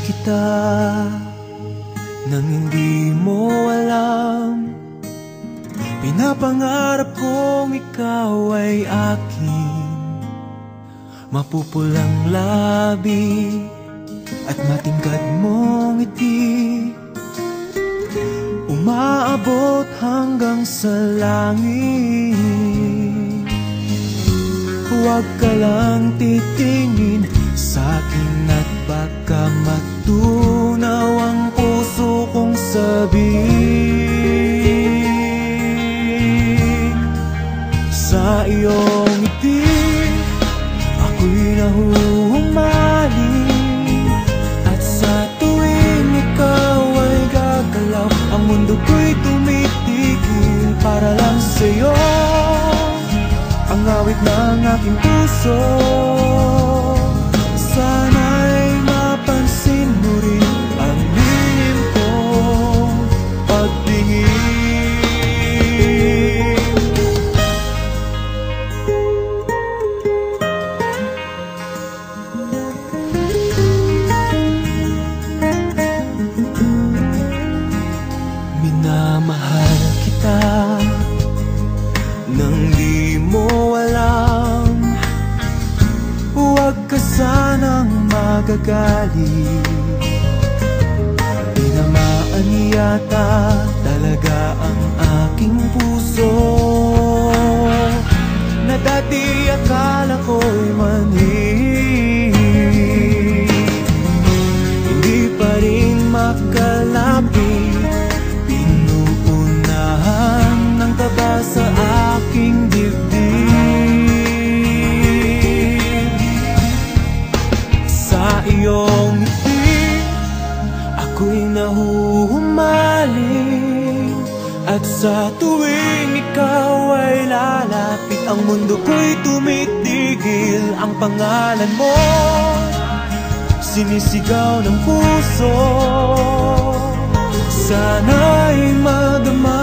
kita nang hindi mo alam. Pinapangarap kong ikaw ay akin, mapupulang labi at matingkad mong ngiti, umaabot hanggang sa langit. Huwag ka lang titingin sa'kin at baka matunaw ang puso kong sabihin. Sa iyong ngiti ako'y nahuhumaling, at sa tuwing ikaw ay gagalaw, ang mundo ko'y tumitigil para lang sa'yo. Ang awit ng aking puso, sana'y mapansin mo rin ang lihim kong pagtingin. Minamahal kita nang di mo alam. Huwag ka sanang magagalit, tinamaan yata talaga ang aking puso, na dati akala ko'y mani. Hindi pa rin makalapit, pinuunahan ng kaba sa aking dibdib. Sa iyong ngiti ako'y nahuhumaling, at sa tuwing ikaw ay lalapit, ang mundo ko'y tumitigil. Ang pangalan mo sinisigaw ng puso, sana'y madama